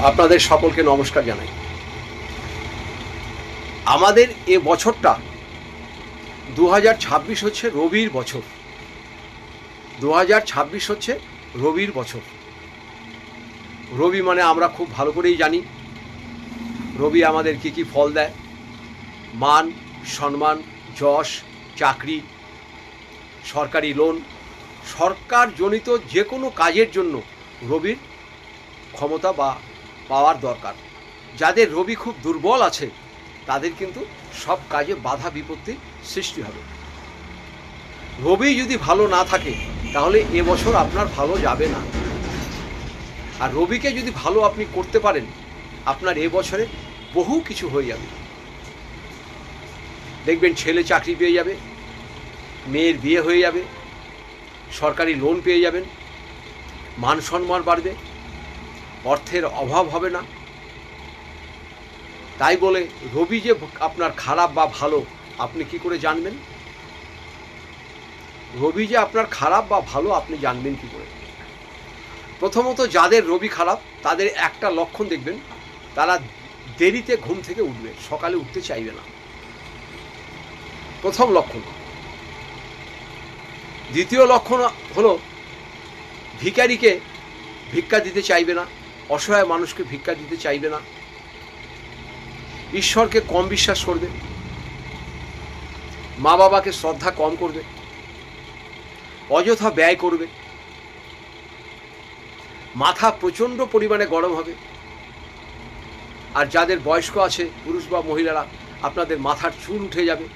আপনাদের সকলকে নমস্কার জানাই। আমাদের এ বছরটা 2026 হচ্ছে রবির বছর। 2026 হচ্ছে রবির বছর। রবি মানে আমরা খুব ভালো করেই জানি রবি আমাদের কী কী ফল দেয়। মান, সম্মান, যশ, চাকরি, সরকারি লোন, সরকারজনিত যে কোনো কাজের জন্য রবির ক্ষমতা বা পাওয়ার দরকার। যাদের রবি খুব দুর্বল আছে তাদের কিন্তু সব কাজে বাধা বিপত্তির সৃষ্টি হবে। রবি যদি ভালো না থাকে তাহলে এবছর আপনার ভালো যাবে না। আর রবিকে যদি ভালো আপনি করতে পারেন আপনার এবছরে বহু কিছু হয়ে যাবে। দেখবেন ছেলে চাকরি পেয়ে যাবে, মেয়ের বিয়ে হয়ে যাবে, সরকারি লোন পেয়ে যাবেন, মান সম্মান বাড়বে, অর্থের অভাব হবে না। তাই বলে রবি যে আপনার খারাপ বা ভালো আপনি কি করে জানবেন? রবি যে আপনার খারাপ বা ভালো আপনি জানবেন কি করে? প্রথমত যাদের রবি খারাপ তাদের একটা লক্ষণ দেখবেন, তারা দেরিতে ঘুম থেকে উঠবে, সকালে উঠতে চাইবে না। প্রথম লক্ষণ। দ্বিতীয় লক্ষণ হলো ভিখারিকে ভিক্ষা দিতে চাইবে না, অসহায় মানুষকে ভিক্ষা দিতে চাইবে না, ঈশ্বরকে কম বিশ্বাস করবে, মা বাবাকে শ্রদ্ধা কম করবে, অযথা ব্যয় করবে, মাথা প্রচণ্ড পরিমাণে গরম হবে। আর যাদের বয়স্ক আছে পুরুষ বা মহিলারা, আপনাদের মাথার চুল উঠে যাবে।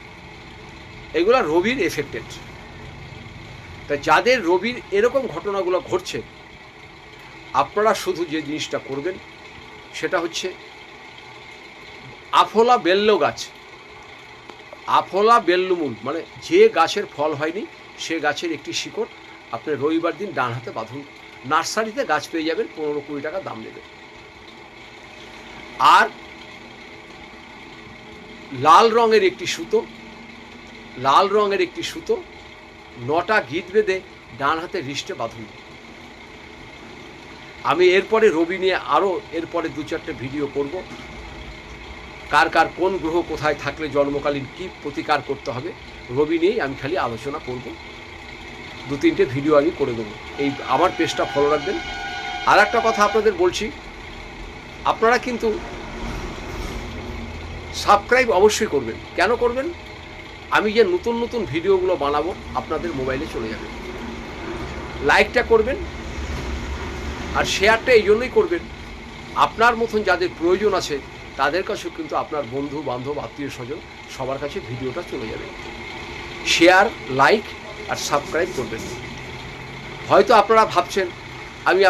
এগুলো রবির এফেক্টেড। তাই যাদের রবির এরকম ঘটনাগুলো ঘটছে আপনারা শুধু যে জিনিসটা করবেন সেটা হচ্ছে আফলা বেল্ল গাছ, আফলা বেল্লমূল মানে যে গাছের ফল হয়নি সে গাছের একটি শিকড় আপনি রবিবার দিন ডান হাতে বাঁধুন। নার্সারিতে গাছ পেয়ে যাবেন, 15-20 টাকা দাম নেবে। আর লাল রঙের একটি সুতো, লাল রঙের একটি সুতো 9টা গিঁট বেঁধে ডান হাতে রিস্টে বাঁধুন। আমি এরপরে রবি নিয়ে আরও এরপরে 2-4টে ভিডিও করব। কার কার কোন গ্রহ কোথায় থাকলে জন্মকালীন কী প্রতিকার করতে হবে রবি নিয়েই আমি খালি আলোচনা করব। 2-3টে ভিডিও আমি করে দেবো। এই আমার পেজটা ফলো রাখবেন। আর একটা কথা আপনাদের বলছি, আপনারা কিন্তু সাবস্ক্রাইব অবশ্যই করবেন। কেন করবেন? আমি যে নতুন নতুন ভিডিওগুলো বানাবো আপনাদের মোবাইলে চলে যাবে। লাইকটা করবেন আর শেয়ারটা এই জন্যই করবেন, আপনার মতন যাদের প্রয়োজন আছে তাদের কাছেও কিন্তু আপনার বন্ধু বান্ধব আত্মীয় স্বজন সবার কাছে ভিডিওটা চলে যাবে। শেয়ার, লাইক আর সাবস্ক্রাইব করবেন। হয়তো আপনারা ভাবছেন আমি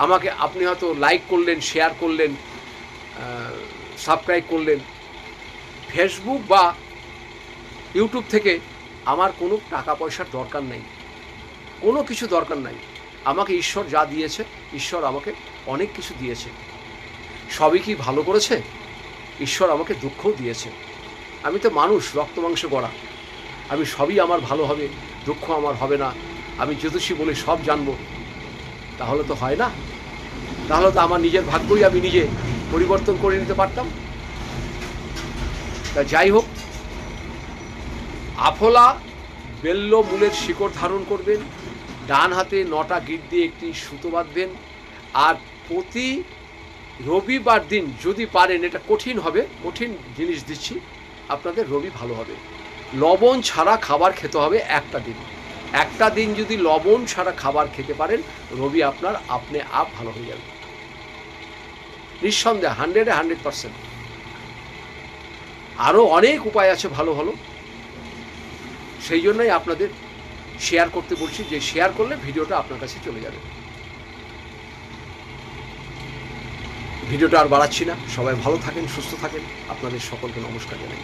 আমাকে আপনি হয়তো লাইক করলেন, শেয়ার করলেন, সাবস্ক্রাইব করলেন, ফেসবুক বা ইউটিউব থেকে আমার কোনো টাকা পয়সার দরকার নেই, কোনো কিছু দরকার নাই। আমাকে ঈশ্বর যা দিয়েছে, ঈশ্বর আমাকে অনেক কিছু দিয়েছে। সবই কি ভালো করেছে? ঈশ্বর আমাকে দুঃখও দিয়েছে। আমি তো মানুষ, রক্ত মাংস গড়া। আমি সবই আমার ভালো হবে, দুঃখ আমার হবে না, আমি জ্যোতিষী বলে সব জানবো, তাহলে তো হয় না। তাহলে তো আমার নিজের ভাগ্যই আমি নিজে পরিবর্তন করে নিতে পারতাম। তা যাই হোক, আফলা বেল্ল মূলের শিকড় ধারণ করবেন, ডান হাতে 9টা গিঁট দিয়ে একটি সুতো বাঁধবেন। আর প্রতি রবিবার দিন যদি পারেন, এটা কঠিন হবে, কঠিন জিনিস দিচ্ছি, আপনাদের রবি ভালো হবে। লবণ ছাড়া খাবার খেতে হবে একটা দিন যদি লবণ ছাড়া খাবার খেতে পারেন রবি আপনার আপনি আপ ভালো হয়ে যাবে নিঃসন্দেহে, 100%। আরও অনেক উপায় আছে ভালো ভালো, সেই জন্যই আপনাদের শেয়ার করতে বলছি, যে শেয়ার করলে ভিডিওটা আপনার কাছে চলে যাবে। ভিডিওটা আর বাড়াচ্ছি না, সবাই ভালো থাকেন, সুস্থ থাকেন, আপনাদের সকলকে নমস্কার জানাই।